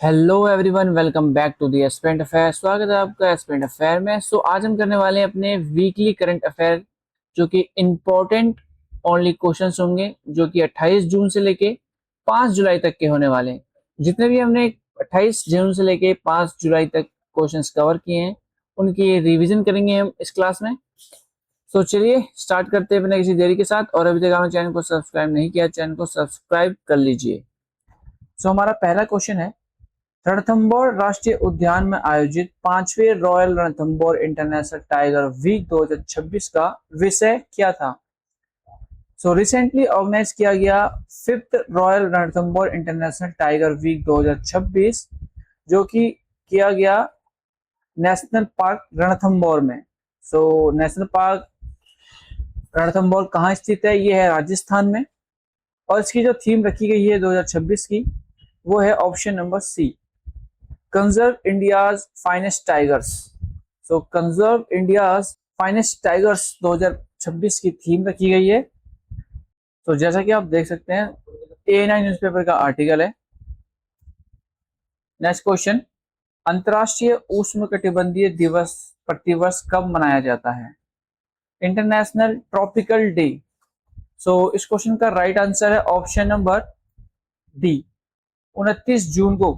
Hello everyone, welcome back to the aspirant affair. स्वागत है आपका एस्पिरेंट अफेयर में। आज हम करने वाले हैं अपने वीकली करंट अफेयर, जो कि इम्पोर्टेंट ओनली क्वेश्चंस होंगे, जो कि 28 जून से लेके 5 जुलाई तक के होने वाले हैं। जितने भी हमने 28 जून से लेके 5 जुलाई तक क्वेश्चंस कवर किए हैं, उनकी रिवीजन करेंगे हम इस क्लास में। चलिए स्टार्ट करते हैं बिना किसी देरी के साथ। और अभी तक आपने चैनल को सब्सक्राइब नहीं किया, चैनल को सब्सक्राइब कर लीजिए। हमारा पहला क्वेश्चन है, रणथंभौर राष्ट्रीय उद्यान में आयोजित 5वें royal Ranthambore international tiger week 2026 का विषय क्या था? रिसेंटली ऑर्गेनाइज किया गया 5th royal Ranthambore international tiger week 2026, जो कि किया गया नेशनल पार्क रणथंभौर में। नेशनल पार्क रणथंभौर कहाँ स्थित है? ये है राजस्थान में। और इसकी जो थीम रखी गई है 2026 की, वो है option number C, conserve India's finest tigers. Conserve India's finest tigers 2026 की थीम रखी गई है। जैसा कि आप देख सकते हैं, एएनआई न्यूज़पेपर का आर्टिकल है। नेक्स्ट क्वेश्चन, अंतर्राष्ट्रीय उष्णकटिबंधीय दिवस प्रतिवर्ष कब मनाया जाता है? International tropical day. इस क्वेश्चन का राइट आंसर है ऑप्शन नंबर डी, 29 जून को।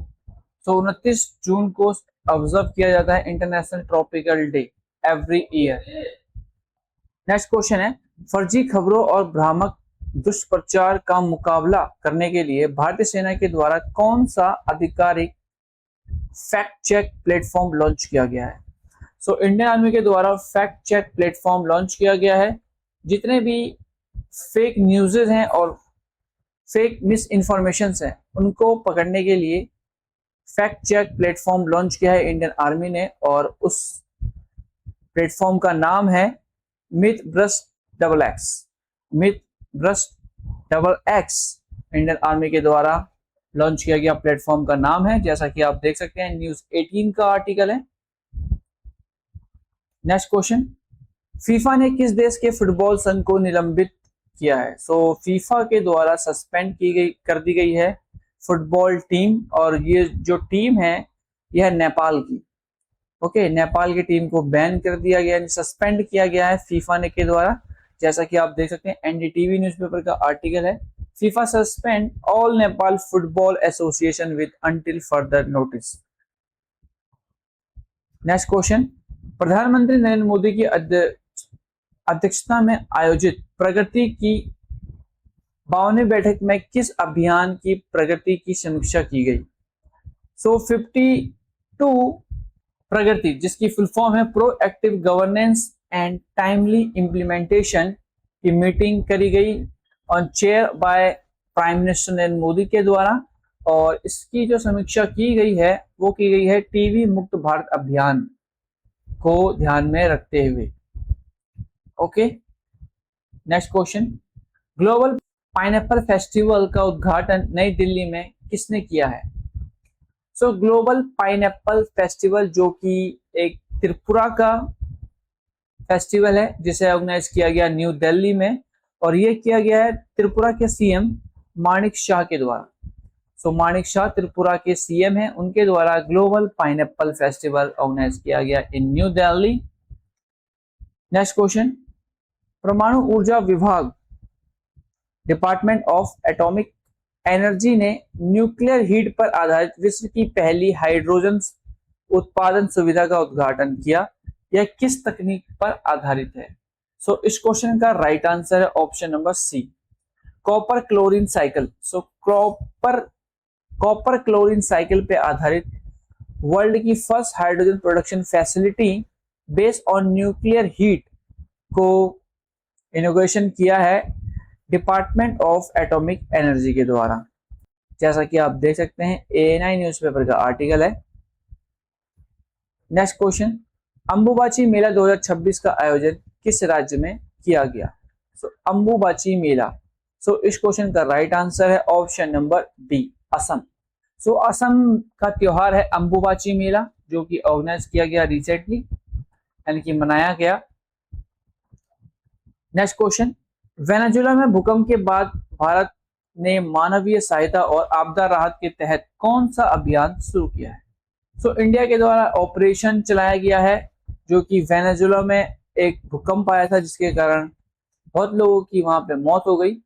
29 जून को ऑब्जर्व किया जाता है international tropical day every year. Next question है, फर्जी खबरों और भ्रामक दुष्प्रचार का मुकाबला करने के लिए भारतीय सेना के द्वारा कौन सा आधिकारिक फैक्ट चेक प्लेटफॉर्म लॉन्च किया गया है? इंडियन आर्मी के द्वारा फैक्ट चेक प्लेटफॉर्म लॉन्च किया गया है। जितने भी फेक न्यूज़ेस हैं और फेक मिस इन्फॉर्मेशन हैं, उनको पकड़ने के लिए फैक्ट चेक प्लेटफॉर्म लॉन्च किया है इंडियन आर्मी ने। और उस प्लेटफॉर्म का नाम है myth burst double x. Myth burst double x Indian army के द्वारा लॉन्च किया गया प्लेटफॉर्म का नाम है, जैसा कि आप देख सकते हैं, न्यूज 18 का आर्टिकल है। नेक्स्ट क्वेश्चन, फीफा ने किस देश के फुटबॉल संघ को निलंबित किया है? फीफा के द्वारा सस्पेंड कर दी गई है फुटबॉल टीम, और ये जो टीम है यह है नेपाल की। ओके, नेपाल की टीम को बैन कर दिया गया, सस्पेंड किया गया है फीफा ने के द्वारा। जैसा कि आप देख सकते हैं, एनडीटीवी न्यूज़पेपर का आर्टिकल है, FIFA suspend all Nepal football association with until further notice. Next question, प्रधानमंत्री नरेंद्र मोदी की अध्यक्षता में आयोजित प्रगति की 52वीं बैठक में किस अभियान की प्रगति की समीक्षा की गई? 52 प्रगति, जिसकी फुल फॉर्म है proactive governance and timely implementation, की मीटिंग करी गई on chair by prime minister Narendra Modi के द्वारा। और इसकी जो समीक्षा की गई है वो की गई है टीबी मुक्त भारत अभियान को ध्यान में रखते हुए। Okay, next question, global pineapple festival का उद्घाटन नई दिल्ली में किसने किया है? ग्लोबल पाइनएप्पल फेस्टिवल, जो कि एक त्रिपुरा का फेस्टिवल है, जिसे ऑर्गेनाइज किया गया न्यू दिल्ली में, और ये किया गया है त्रिपुरा के सीएम माणिक शाह के द्वारा। माणिक शाह त्रिपुरा के सीएम हैं, उनके द्वारा ग्लोबल पाइनएप्पल फेस्टिवल ऑर्गेनाइज किया गया इन न्यू दिल्ली। नेक्स्ट क्वेश्चन, परमाणु ऊर्जा विभाग डिपार्टमेंट ऑफ एटॉमिक एनर्जी ने न्यूक्लियर हीट पर आधारित विश्व की पहली हाइड्रोजन उत्पादन सुविधा का उद्घाटन किया। यह किस तकनीक पर आधारित है? इस क्वेश्चन का राइट आंसर है option number C, copper chlorine cycle. Copper chlorine cycle पे आधारित वर्ल्ड की first hydrogen production facility based on nuclear heat को इनोवेशन किया है डिपार्टमेंट ऑफ एटॉमिक एनर्जी के द्वारा। जैसा कि आप देख सकते हैं, एएनआई न्यूज़पेपर का आर्टिकल है। नेक्स्ट क्वेश्चन, अंबुबाची मेला 2026 का आयोजन किस राज्य में किया गया? अंबुबाची मेला, इस क्वेश्चन का राइट आंसर है option number B, Assam. Assam का त्योहार है अंबुबाची मेला, जो कि ऑर्गेनाइज किया गया रिसेंटली, यानी कि मनाया गया। नेक्स्ट क्वेश्चन, वेनेजुएला में भूकंप के बाद भारत ने मानवीय सहायता और आपदा राहत के तहत कौन सा अभियान शुरू किया है? इंडिया के द्वारा ऑपरेशन चलाया गया है, जो कि वेनेजुएला में एक भूकंप आया था जिसके कारण बहुत लोगों की वहां पे मौत हो गई।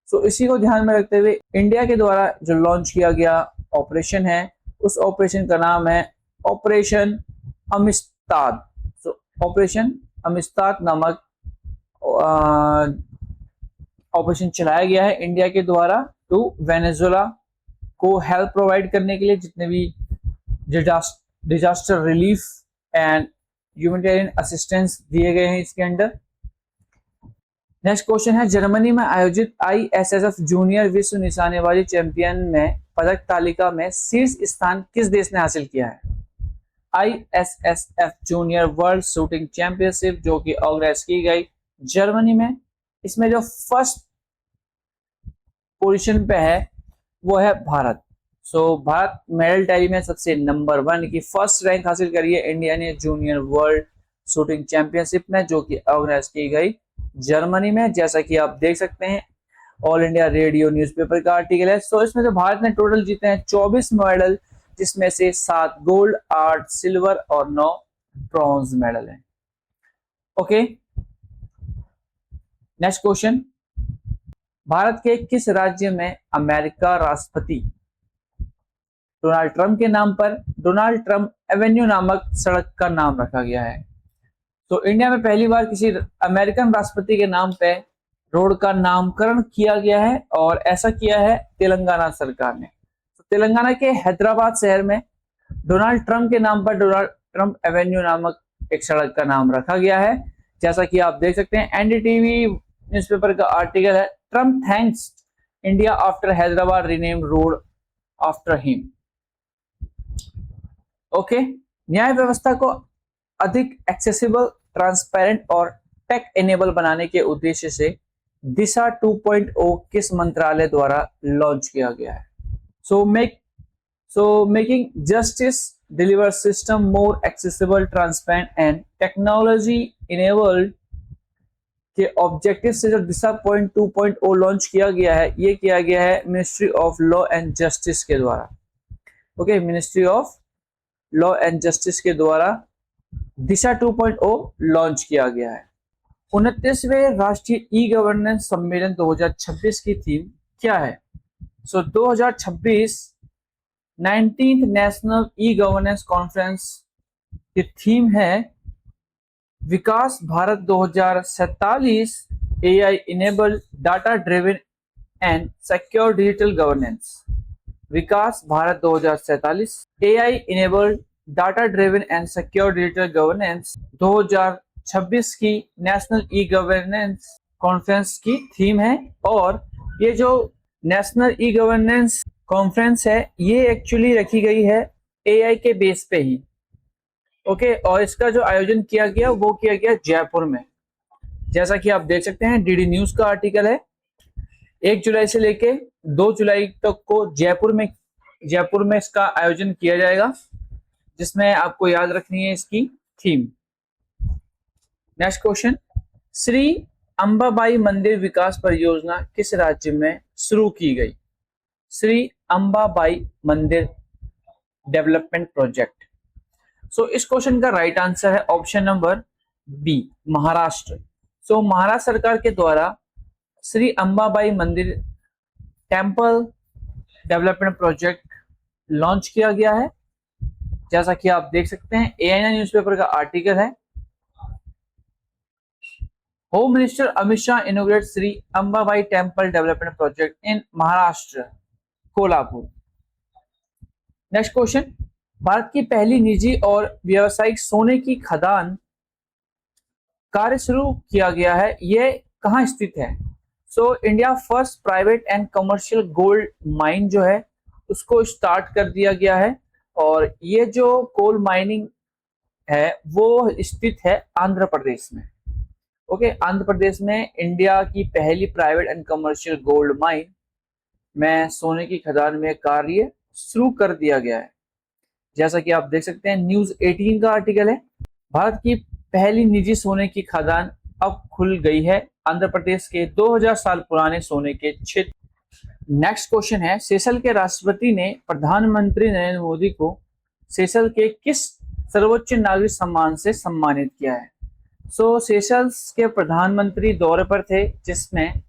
इसी को ध्यान में रखते हुए इंडिया के द्वारा जो लॉन्च किया गया ऑपरेशन है, उस ऑपरेशन का नाम है ऑपरेशन अमिस्ताद। ऑपरेशन अमिस्ताद नामक ऑपरेशन चलाया गया है इंडिया के द्वारा टू वेनेजुएला को हेल्प प्रोवाइड करने के लिए, जितने भी disaster relief and humanitarian assistance दिए गए हैं इसके अंडर। नेक्स्ट क्वेश्चन है, जर्मनी में आयोजित ISSF जूनियर विश्व निशानेबाजी चैंपियन में पदक तालिका में शीर्ष स्थान किस देश ने हासिल किया है? ISSF junior world shooting championship जो कि ऑर्गेनाइज की गई जर्मनी में, इसमें जो फर्स्ट पोजीशन पे है वो है भारत। भारत मेडल टैली में सबसे नंबर 1 की फर्स्ट रैंक हासिल करी है इंडिया ने जूनियर वर्ल्ड शूटिंग चैंपियनशिप में, जो कि ऑर्गेनाइज की गई जर्मनी में, जैसा कि आप देख सकते हैं ऑल इंडिया रेडियो न्यूज़पेपर का आर्टिकल है। इसमें जो भारत ने टोटल जीते हैं 24 मेडल, जिसमें से 7 गोल्ड, 8 सिल्वर और 9 ब्रॉन्ज मेडल हैं। ओके, नेक्स्ट क्वेश्चन, भारत के किस राज्य में अमेरिका राष्ट्रपति डोनाल्ड ट्रंप के नाम पर डोनाल्ड ट्रंप एवेन्यू नामक सड़क का नाम रखा गया है? इंडिया में पहली बार किसी अमेरिकन राष्ट्रपति के नाम पे रोड का नामकरण किया गया है, और ऐसा किया है तेलंगाना सरकार ने। तेलंगाना के हैदराबाद शहर में डोनाल्ड ट्रंप के नाम पर डोनाल्ड ट्रंप एवेन्यू नामक एक सड़क का नाम रखा गया है, जैसा कि आप देख सकते हैं एनडीटीवी न्यूज़पेपर का आर्टिकल है, Trump thanks India after Hyderabad rename road after him. Okay, न्याय व्यवस्था को अधिक एक्सेसिबल, ट्रांसपेरेंट और टेक एनेबल बनाने के उद्देश्य से दिशा 2.0 किस मंत्रालय द्वारा लॉन्च किया गया है? Making justice deliver system more accessible, transparent and technology enabled के ऑब्जेक्टिव से जो दिशा 2.0 लॉन्च किया गया है, ये किया गया है ministry of law and justice के द्वारा। Okay, ministry of law and justice के द्वारा दिशा 2.0 लॉन्च किया गया है। 29वें राष्ट्रीय ई गवर्नेंस सम्मेलन 2026 की थीम क्या है? 2026 19th national e governance conference की थीम है Vikas Bharat 2047, AI enabled, data driven and secure digital governance. Vikas Bharat 2047, AI enabled, data driven and secure digital governance 2026 की नेशनल ई गवर्नेंस कॉन्फ्रेंस की थीम है। और ये जो नेशनल ई गवर्नेंस कॉन्फ्रेंस है, ये एक्चुअली रखी गई है AI के बेस पे ही। ओके, और इसका जो आयोजन किया गया वो किया गया जयपुर में, जैसा कि आप देख सकते हैं डीडी न्यूज का आर्टिकल है। 1 जुलाई से लेके 2 जुलाई तक को जयपुर में इसका आयोजन किया जाएगा, जिसमें आपको याद रखनी है इसकी theme. Next question, Shri Ambabai मंदिर विकास परियोजना किस राज्य में शुरू की गई? श्री अंबाबाई मंदिर डेवलपमेंट प्रोजेक्ट। इस क्वेश्चन का राइट आंसर है option number B, Maharashtra. Maharashtra सरकार के द्वारा श्री अंबाबाई मंदिर टेम्पल डेवलपमेंट प्रोजेक्ट लॉन्च किया गया है, जैसा कि आप देख सकते हैं ANI न्यूज़पेपर का आर्टिकल है। Home minister Amit Shah inaugurate Shri Ambabai temple development project in Maharashtra, Kolhapur. Next question, Bharat की पहली निजी और व्यावसायिक सोने की खदान कार्य शुरू किया गया है, ये कहाँ स्थित है? India first private and commercial gold mine जो है उसको स्टार्ट कर दिया गया है, और ये जो कोल माइनिंग है वो स्थित है आंध्र प्रदेश में। ओके, आंध्र प्रदेश में इंडिया की पहली private and commercial gold mine में सोने की खदान में कार्य शुरू कर दिया गया है, जैसा कि आप देख सकते हैं न्यूज 18 का आर्टिकल है। भारत की पहली निजी सोने की खदान अब खुल गई है आंध्र प्रदेश के 2000 साल पुराने सोने के क्षेत्र। नेक्स्ट क्वेश्चन है, सेशल के राष्ट्रपति ने प्रधानमंत्री नरेंद्र मोदी को सेशल के किस सर्वोच्च नागरिक सम्मान से सम्मानित किया है? सेशल्स के प्रधानमंत्री दौरे पर थे, जिसमें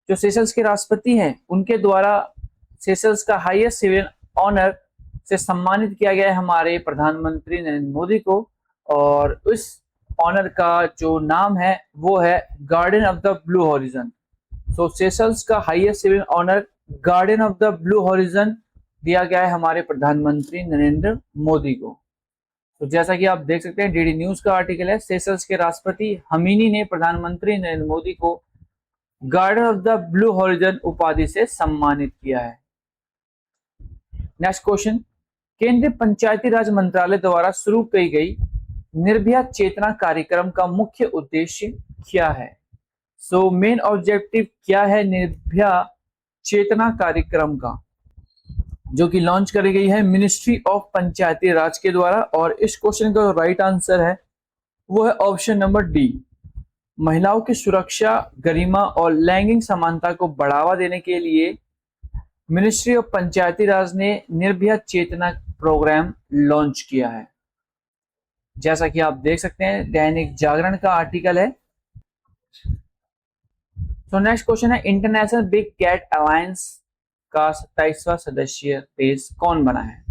जो सेशल्स के राष्ट्रपति हैं उनके द्वारा सेशल्स का हाईएस्ट सिविल ऑनर से सम्मानित किया गया है हमारे प्रधानमंत्री नरेंद्र मोदी को, और इस ऑनर का जो नाम है वो है guardian of the blue horizon. Seychelles का highest civil honour guardian of the blue horizon दिया गया है हमारे प्रधानमंत्री नरेंद्र मोदी को। जैसा कि आप देख सकते हैं, डीडी न्यूज का आर्टिकल है, सेशल्स के राष्ट्रपति हमीनी ने प्रधानमंत्री नरेंद्र मोदी को guardian of the blue horizon उपाधि से सम्मानित किया है। नेक्स्ट क्वेश्चन, केंद्रीय पंचायती राज मंत्रालय द्वारा शुरू की गई निर्भया चेतना कार्यक्रम का मुख्य उद्देश्य क्या है? मेन ऑब्जेक्टिव क्या है निर्भया चेतना कार्यक्रम का, जो कि लॉन्च करी गई है मिनिस्ट्री ऑफ पंचायती राज के द्वारा, और इस क्वेश्चन का राइट आंसर है वो है ऑप्शन नंबर डी। महिलाओं की सुरक्षा, गरिमा और लैंगिक समानता को बढ़ावा देने के लिए मिनिस्ट्री ऑफ पंचायती राज ने निर्भया चेतना प्रोग्राम लॉन्च किया है। जैसा कि आप देख सकते हैं, दैनिक जागरण का आर्टिकल है। नेक्स्ट क्वेश्चन है, इंटरनेशनल बिग कैट अलायंस का 27वां सदस्य देश कौन बना है?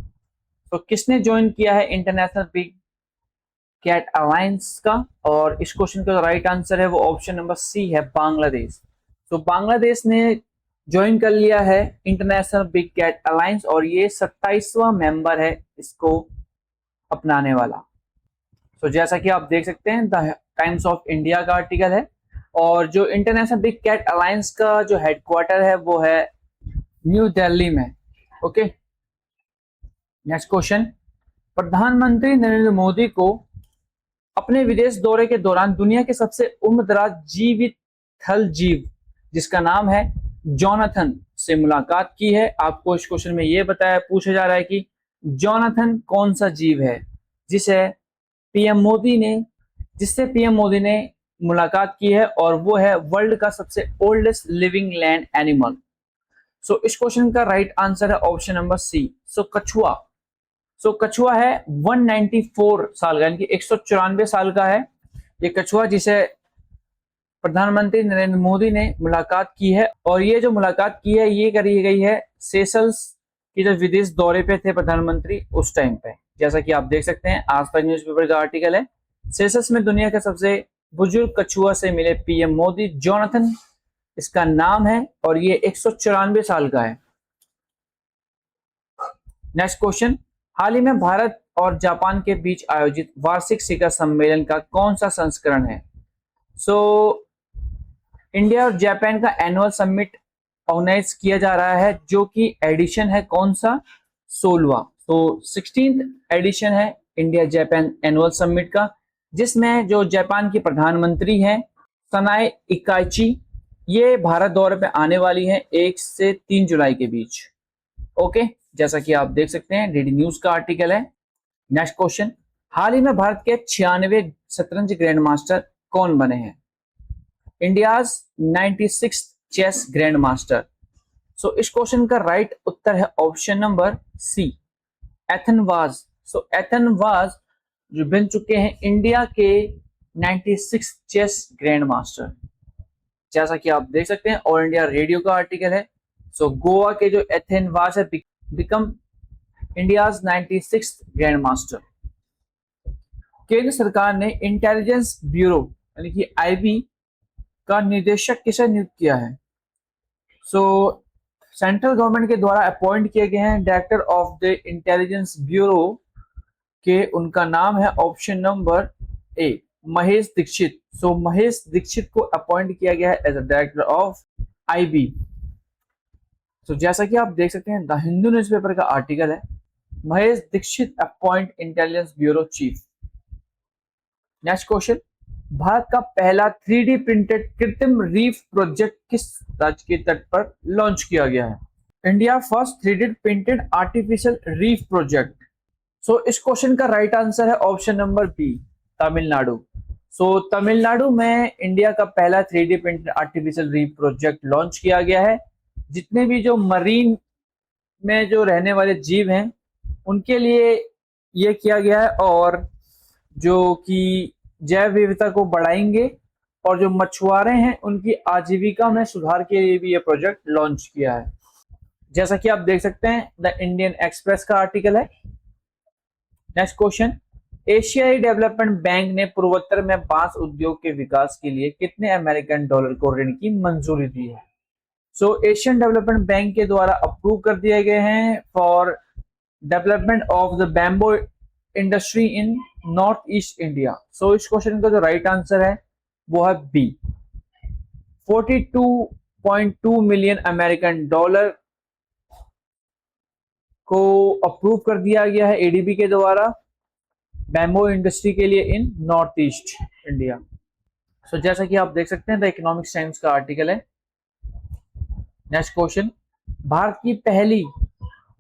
किसने ज्वाइन किया है इंटरनेशनल बिग कैट अलायंस का? और इस क्वेश्चन का राइट आंसर है वो ऑप्शन नंबर सी है, बांग्लादेश। बांग्लादेश ने ज्वाइन कर लिया है इंटरनेशनल बिग कैट अलायंस, और ये 27वां मेंबर है इसको अपनाने वाला। जैसा कि आप देख सकते हैं, द टाइम्स ऑफ इंडिया का आर्टिकल है, और जो इंटरनेशनल बिग कैट अलायंस का जो हेडक्वार्टर है वो है न्यू दिल्ली में। ओके, नेक्स्ट क्वेश्चन, प्रधानमंत्री नरेंद्र मोदी को अपने विदेश दौरे के दौरान दुनिया के सबसे उम्रदराज जीवित थल जीव जिसका नाम है जोनाथन से मुलाकात की है। आपको इस क्वेश्चन में ये पूछा जा रहा है कि जोनाथन कौन सा जीव है जिससे पीएम मोदी ने मुलाकात की है, और वो है वर्ल्ड का सबसे ओल्डेस्ट लिविंग लैंड एनिमल। इस क्वेश्चन का राइट आंसर है ऑप्शन नंबर सी, कछुआ। कछुआ है 194 साल का, यानी कि 194 साल का है ये कछुआ, जिसे प्रधानमंत्री नरेंद्र मोदी ने मुलाकात की है, और ये जो मुलाकात की है ये करी गई है सेशल्स की जो विदेश दौरे पे थे प्रधानमंत्री उस टाइम पे। जैसा कि आप देख सकते हैं, आज तक न्यूज़पेपर का आर्टिकल है, सेशल्स में दुनिया के सबसे बुजुर्ग कछुआ से मिले पीएम मोदी, जोनाथन इसका नाम है, और ये 194 साल का है। नेक्स्ट क्वेश्चन, हाल ही में भारत और जापान के बीच आयोजित वार्षिक शिखर सम्मेलन का कौन सा संस्करण है? इंडिया और जापान का एनुअल समिट ऑर्गेनाइज किया जा रहा है, जो कि एडिशन है कौन सा? 16वां। 16th एडिशन है इंडिया जापान एनुअल समिट का, जिसमें जो जापान की प्रधानमंत्री हैं सनाए इकाइची, ये भारत दौरे पे आने वाली हैं 1 से 3 जुलाई के बीच। ओके, जैसा कि आप देख सकते हैं, डीडी न्यूज का आर्टिकल है। नेक्स्ट क्वेश्चन, हाल ही में भारत के 96वें शतरंज ग्रैंड मास्टर कौन बने हैं? India's 96th chess grand master. इस क्वेश्चन का राइट उत्तर है option number C, Ethan Vaz. Ethan Vaz जो बन चुके हैं इंडिया के 96th चेस ग्रैंड मास्टर, जैसा कि आप देख सकते हैं, ऑल इंडिया रेडियो का आर्टिकल है। गोवा के जो एथन वाज है become India's 96th grand master. केंद्र सरकार ने इंटेलिजेंस ब्यूरो यानी कि आईबी का निदेशक किसे नियुक्त किया है? सेंट्रल गवर्नमेंट के द्वारा अपॉइंट किए गए हैं director of the intelligence bureau के, उनका नाम है option number A, Mahesh Dixit. Mahesh Dixit को अपॉइंट किया गया है as a director of IB. जैसा कि आप देख सकते हैं, द हिंदू न्यूज़पेपर का आर्टिकल है, Mahesh Dixit appoint intelligence bureau chief. Next question, Bharat का पहला 3D प्रिंटेड कृत्रिम रीफ प्रोजेक्ट किस राज्य के तट पर लॉन्च किया गया है? India first 3D printed artificial reef project. इस क्वेश्चन का राइट आंसर है option number B, Tamil Nadu. Tamil Nadu में इंडिया का पहला 3D printed artificial reef project launch किया गया है, जितने भी जो मरीन में जो रहने वाले जीव हैं उनके लिए ये किया गया है, और जो कि जैव विविधता को बढ़ाएंगे और जो मछुआरे हैं उनकी आजीविका में सुधार के लिए भी ये प्रोजेक्ट लॉन्च किया है। जैसा कि आप देख सकते हैं द इंडियन एक्सप्रेस का आर्टिकल है। नेक्स्ट क्वेश्चन, एशियाई डेवलपमेंट बैंक ने पूर्वोत्तर में बांस उद्योग के विकास के लिए कितने अमेरिकन डॉलर को ऋण की मंजूरी दी है? सो एशियन डेवलपमेंट बैंक के द्वारा अप्रूव कर दिए गए हैं for development of the bamboo industry in North East India. So इस क्वेश्चन का जो राइट आंसर है वो है बी, 42.2 मिलियन अमेरिकन डॉलर को अप्रूव कर दिया गया है एडीबी के द्वारा बैम्बो इंडस्ट्री के लिए इन नॉर्थ ईस्ट इंडिया। सो जैसा कि आप देख सकते हैं द इकोनॉमिक्स टाइम्स का आर्टिकल है। नेक्स्ट क्वेश्चन, भारत की पहली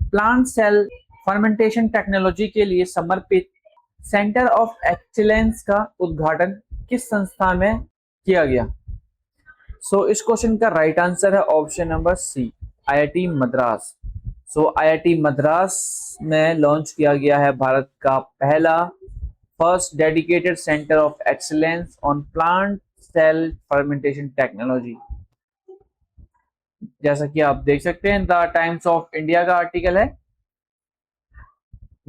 प्लांट सेल फर्मेंटेशन टेक्नोलॉजी के लिए समर्पित सेंटर ऑफ एक्सीलेंस का उद्घाटन किस संस्था में किया गया? सो इस क्वेश्चन का राइट आंसर है option number C, IIT Madras. So IIT Madras में लॉन्च किया गया है भारत का पहला first dedicated centre of excellence on plant cell fermentation technology. जैसा कि आप देख सकते हैं द टाइम्स ऑफ इंडिया का आर्टिकल है।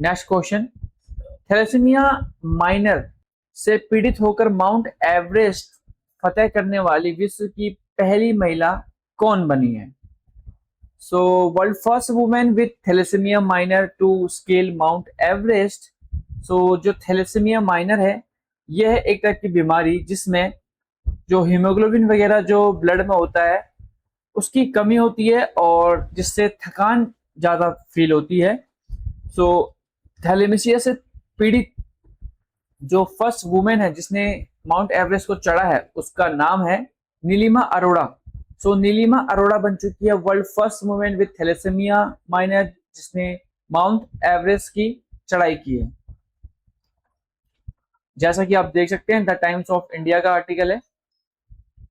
नेक्स्ट क्वेश्चन, थैलेसीमिया माइनर से पीड़ित होकर माउंट एवरेस्ट फतेह करने वाली विश्व की पहली महिला कौन बनी है? So world first women with thalassaemia minor to scale Mount Everest. So जो थैलेसीमिया माइनर है यह है एक तरह की बीमारी जिसमें जो हीमोग्लोबिन वगैरह जो ब्लड में होता है उसकी कमी होती है और जिससे थकान ज्यादा फील होती है। सो थैलेमीसिया से पीड़ित जो फर्स्ट वुमेन है जिसने माउंट एवरेस्ट को चढ़ा है उसका नाम है नीलिमा अरोड़ा। सो नीलिमा अरोड़ा बन चुकी है world first women with thalassaemia minor जिसने माउंट एवरेस्ट की चढ़ाई की है। जैसा कि आप देख सकते हैं द टाइम्स ऑफ इंडिया का आर्टिकल है।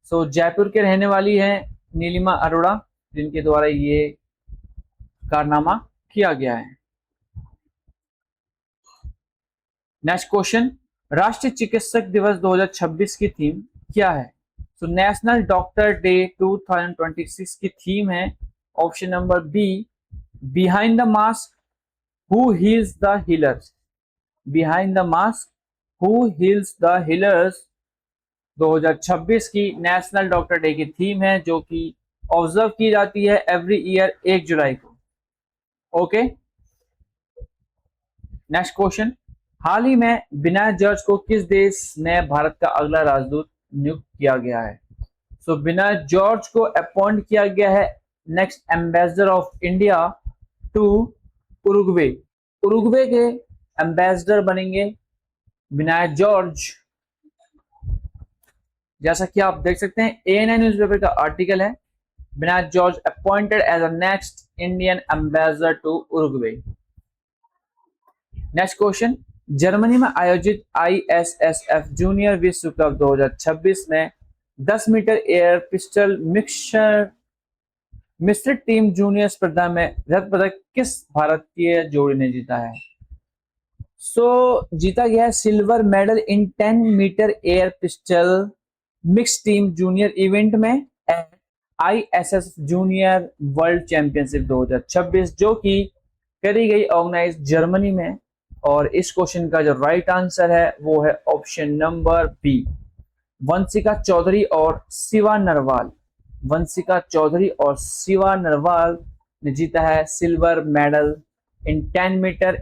सो जयपुर के रहने वाली है नीलिमा अरोड़ा जिनके द्वारा ये कारनामा किया गया है। नेक्स्ट क्वेश्चन, राष्ट्रीय चिकित्सक दिवस 2026 की थीम क्या है? तो नेशनल डॉक्टर डे 2026 की थीम है option number B, behind the mask who heals the healers. Behind the mask who heals the healers 2026 की नेशनल डॉक्टर डे की थीम है जो कि ऑब्जर्व की जाती है एवरी ईयर 1 जुलाई को। ओके, नेक्स्ट क्वेश्चन, हाल ही में विनायक जॉर्ज को किस देश में भारत का अगला राजदूत नियुक्त किया गया है? सो विनायक जॉर्ज को अपॉइंट किया गया है next ambassador of India to Uruguay. Uruguay के एम्बेसडर बनेंगे विनायक जॉर्ज। जैसा कि आप देख सकते हैं एएनआई न्यूज़पेपर का आर्टिकल है, Vinayak George appointed as a next Indian ambassador to Uruguay. Next question, Germany में आयोजित आईएसएसएफ जूनियर विश्व कप 2026 में 10 मीटर एयर पिस्टल मिश्रित टीम जूनियर स्पर्धा में रजत पदक किस भारतीय जोड़ी ने जीता है? सो जीता गया है silver medal in 10 metre air pistol mix team junior event में आईएसएस जूनियर वर्ल्ड चैंपियनशिप 2026 जो कि करी गई ऑर्गेनाइज जर्मनी में। और इस क्वेश्चन का जो राइट आंसर है वो है option number B, Vanshika Chaudhary और शिवा नरवाल। वंशिका चौधरी और शिवा नरवाल ने जीता है silver medal in 10 metre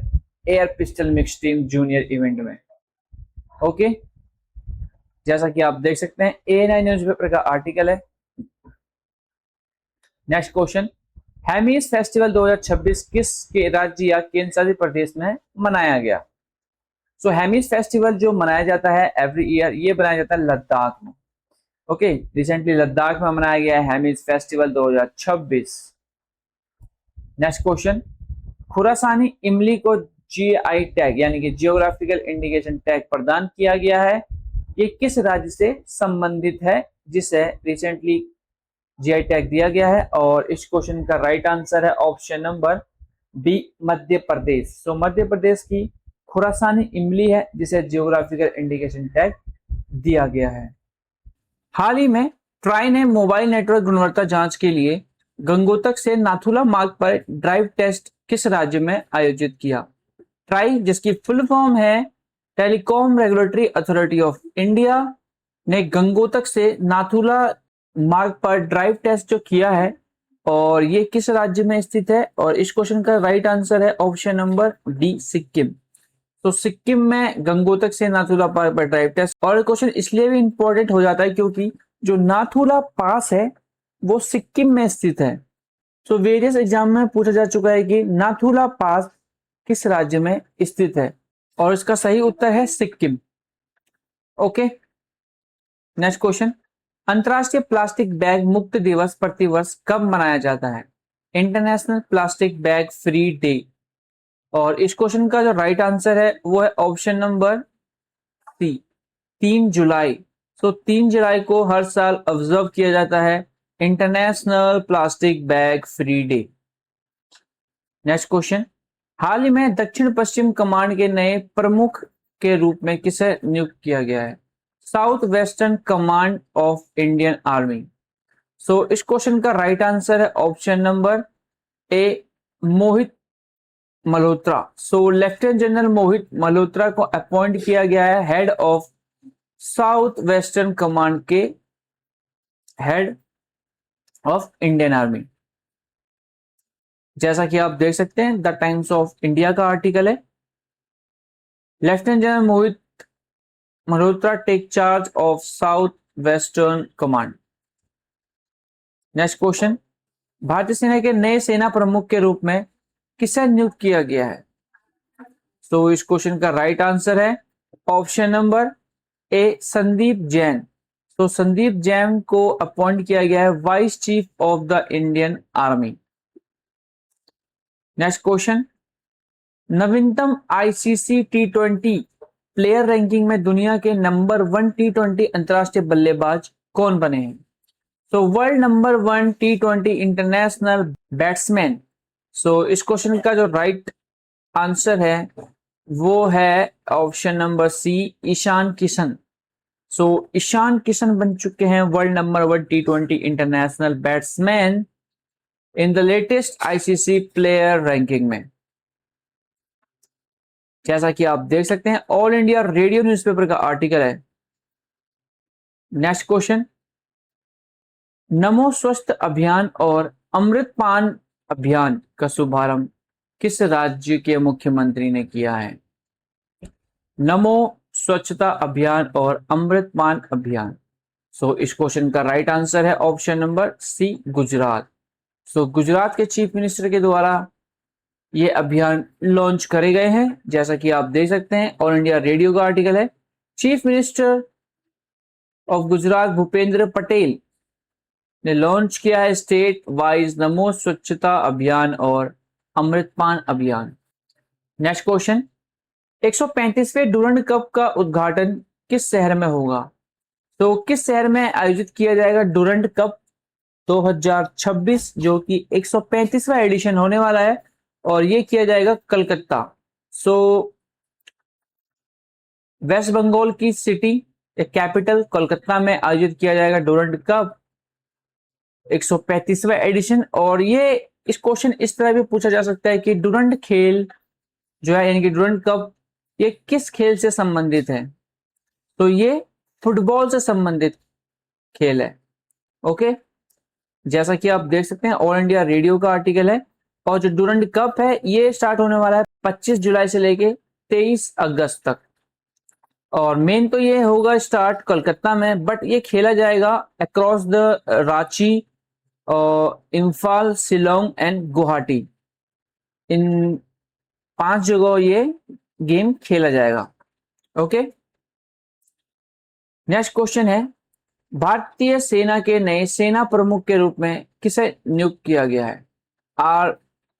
air pistol mix team junior event में। ओके, जैसा कि आप देख सकते हैं एएनआई न्यूज़पेपर का आर्टिकल है। नेक्स्ट क्वेश्चन, हैमीज फेस्टिवल 2026 किस के राज्य या केंद्र शासित प्रदेश में मनाया गया? सो हैमीज फेस्टिवल जो मनाया जाता है एवरी ईयर ये बनाया जाता है लद्दाख में। ओके, रिसेंटली लद्दाख में मनाया गया है Hemis festival 2026। Next question, Khurasani इमली को जीआई टैग यानी कि जियोग्राफिकल इंडिकेशन टैग प्रदान किया गया है। ये किस राज्य से संबंधित है जिसे रिसेंटली जीआई टैग दिया गया है। और इस क्वेश्चन का राइट आंसर है option number B, Madhya Pradesh. सो मध्य प्रदेश की खुरासानी इमली है जिसे जियोग्राफिकल इंडिकेशन टैग दिया गया है। हाल ही में ट्राई ने मोबाइल नेटवर्क गुणवत्ता जांच के लिए गंगोतक से नाथुला मार्ग पर ड्राइव टेस्ट किस राज्य में आयोजित किया? ट्राई, जिसकी फुल फॉर्म है telecom regulatory authority of India, ने गंगोतक से नाथुला मार्ग पर ड्राइव टेस्ट जो किया है, और ये किस राज्य में स्थित है? और इस क्वेश्चन का राइट आंसर है ऑप्शन नंबर डी, सिक्किम। तो सिक्किम में गंगोतक से नाथुला पास पर ड्राइव टेस्ट। और क्वेश्चन इसलिए भी इंपॉर्टेंट हो जाता है क्योंकि जो नाथुला पास है वो सिक्किम में स्थित है। तो वेरियस एग्जाम में पूछा जा चुका है कि नाथुला पास किस राज्य में स्थित है, और इसका सही उत्तर है सिक्किम। Okay, next question. अंतरराष्ट्रीय प्लास्टिक बैग मुक्त दिवस प्रतिवर्ष कब मनाया जाता है? International plastic bag free day. और इस क्वेश्चन का जो राइट आंसर है वो है ऑप्शन नंबर सी, 3 जुलाई। तो 3 जुलाई को हर साल ऑब्जर्व किया जाता है international plastic bag free day. Next question. हाल ही में दक्षिण पश्चिम कमांड के नए प्रमुख के रूप में किसे नियुक्त किया गया है? South Western Command of Indian Army. So इस क्वेश्चन का राइट आंसर है option number A, Mohit Malhotra. So lieutenant general Mohit Malhotra को अपॉइंट किया गया है head of South Western Command के, हेड ऑफ इंडियन आर्मी। जैसा कि आप देख सकते हैं द टाइम्स ऑफ इंडिया का आर्टिकल है, lieutenant general Mohit Malhotra take charge of South Western Command. Next question. भारतीय सेना के नए सेना प्रमुख के रूप में किसे नियुक्त किया गया है? तो इस क्वेश्चन का राइट आंसर है ऑप्शन नंबर ए, संदीप जैन। तो संदीप जैन को अपॉइंट किया गया है vice chief of the Indian army. Next question. नवीनतम आईसीसी टी20 प्लेयर रैंकिंग में दुनिया के नंबर 1 टी20 अंतरराष्ट्रीय बल्लेबाज कौन बने हैं? तो वर्ल्ड नंबर 1 टी20 इंटरनेशनल बैट्समैन। सो इस क्वेश्चन का जो राइट आंसर है वो है option number C, Ishan Kishan. So Ishan Kishan बन चुके हैं वर्ल्ड नंबर 1 टी20 international batsman in the latest ICC player ranking में। जैसा कि आप देख सकते हैं ऑल इंडिया रेडियो न्यूज़पेपर का आर्टिकल है। Next question. नमो स्वस्थ अभियान और अमृतपान अभियान का शुभारंभ किस राज्य के मुख्यमंत्री ने किया है? नमो स्वच्छता अभियान और अमृतपान अभियान। सो इस क्वेश्चन का राइट आंसर है ऑप्शन नंबर सी, गुजरात। सो गुजरात के चीफ मिनिस्टर के द्वारा ये अभियान लॉन्च करे गए हैं। जैसा कि आप देख सकते हैं ऑल इंडिया रेडियो का आर्टिकल है, chief minister of Gujarat Bhupendra Patel ने लॉन्च किया है स्टेट वाइज नमो स्वच्छता अभियान और अमृतपान अभियान। Next question. 135वें डूरंड कप का उद्घाटन किस शहर में होगा? तो किस शहर में आयोजित किया जाएगा डूरंड कप 2026, जो कि 135वां एडिशन होने वाला है, और ये किया जाएगा कलकत्ता। सो वेस्ट बंगाल की सिटी कैपिटल कोलकाता में आयोजित किया जाएगा डूरंड कप 135वां एडिशन। और ये इस क्वेश्चन इस तरह भी पूछा जा सकता है कि डूरंड खेल जो है यानी कि डूरंड कप ये किस खेल से संबंधित है? तो ये फुटबॉल से संबंधित खेल है। ओके, जैसा कि आप देख सकते हैं ऑल इंडिया रेडियो का आर्टिकल है, और जो डूरंड कप है ये स्टार्ट होने वाला है 25 जुलाई से लेके 23 अगस्त तक। और मेन तो ये होगा स्टार्ट कोलकाता में, बट ये खेला जाएगा across the Ranchi, Imphal, Shillong and Guwahati, इन 5 जगह ये गेम खेला जाएगा। ओके, नेक्स्ट क्वेश्चन है भारतीय सेना के नए सेना प्रमुख के रूप में किसे नियुक्त किया गया है?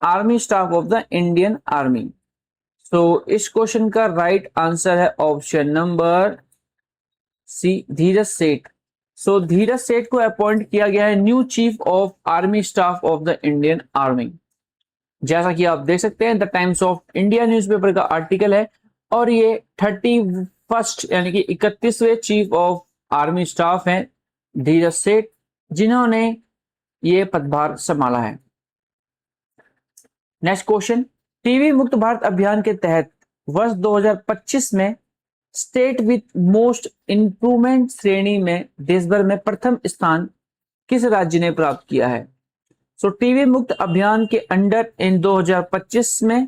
Army staff of the Indian army. तो इस क्वेश्चन का राइट आंसर है ऑप्शन नंबर सी, धीरज सेठ। सो धीरज सेठ को अपॉइंट किया गया है new chief of army staff of the Indian Army. जैसा कि आप देख सकते हैं the Times of India newspaper का आर्टिकल है और ये 31st यानी कि 31वें चीफ ऑफ आर्मी स्टाफ हैं धीरज सेठ, जिन्होंने ये पदभार संभाला है। नेक्स्ट क्वेश्चन, टीबी मुक्त भारत अभियान के तहत वर्ष 2025 में स्टेट विथ मोस्ट इंप्रूवमेंट श्रेणी में देश भर में प्रथम स्थान किस राज्य ने प्राप्त किया है? सो टीबी मुक्त अभियान के अंडर इन 2025 में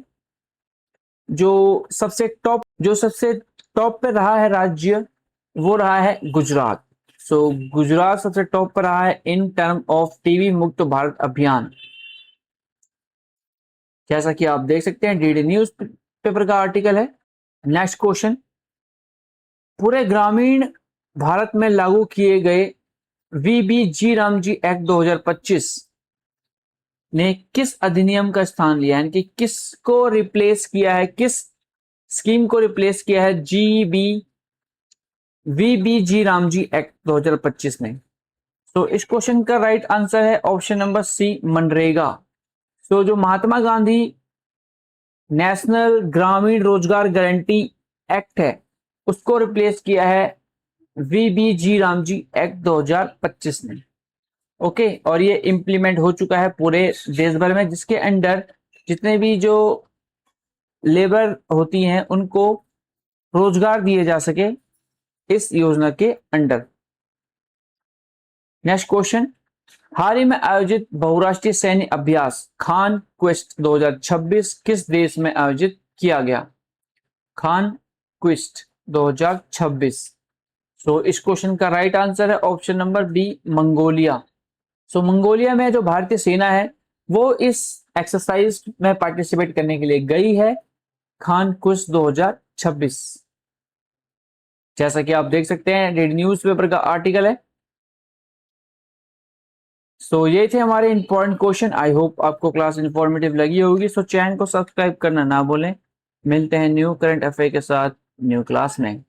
जो सबसे टॉप पे रहा है राज्य, वो रहा है गुजरात। सो गुजरात सबसे टॉप पर रहा है इन टर्म ऑफ टीबी मुक्त भारत अभियान। जैसा कि आप देख सकते हैं डीडी न्यूज पेपर का आर्टिकल है। नेक्स्ट क्वेश्चन, पूरे ग्रामीण भारत में लागू किए गए वीबीजी रामजी एक्ट 2025 ने किस अधिनियम का स्थान लिया है, यानी कि किसको रिप्लेस किया है, किस स्कीम को रिप्लेस किया है वीबीजी रामजी एक्ट 2025 में? तो इस क्वेश्चन का राइट आंसर है ऑप्शन नंबर सी, मनरेगा। तो जो महात्मा गांधी नेशनल ग्रामीण रोजगार गारंटी एक्ट है उसको रिप्लेस किया है वीबीजी रामजी एक्ट 2025 में। ओके, और ये इंप्लीमेंट हो चुका है पूरे देश भर में, जिसके अंडर जितने भी जो लेबर होती हैं उनको रोजगार दिए जा सके इस योजना के अंडर। नेक्स्ट क्वेश्चन, हाल ही में आयोजित बहुराष्ट्रीय सैन्य अभ्यास खान क्वेस्ट 2026 किस देश में आयोजित किया गया? खान क्वेस्ट 2026। सो इस क्वेश्चन का राइट आंसर है ऑप्शन नंबर बी, मंगोलिया। सो मंगोलिया में जो भारतीय सेना है वो इस एक्सरसाइज में पार्टिसिपेट करने के लिए गई है, खान क्वेस्ट 2026। जैसा कि आप देख सकते हैं डेली न्यूज़पेपर का आर्टिकल है। सो ये थे हमारे इंपॉर्टेंट क्वेश्चन। आई होप आपको क्लास इंफॉर्मेटिव लगी होगी। सो चैनल को सब्सक्राइब करना ना भूलें। मिलते हैं न्यू करंट अफेयर के साथ न्यू क्लास में।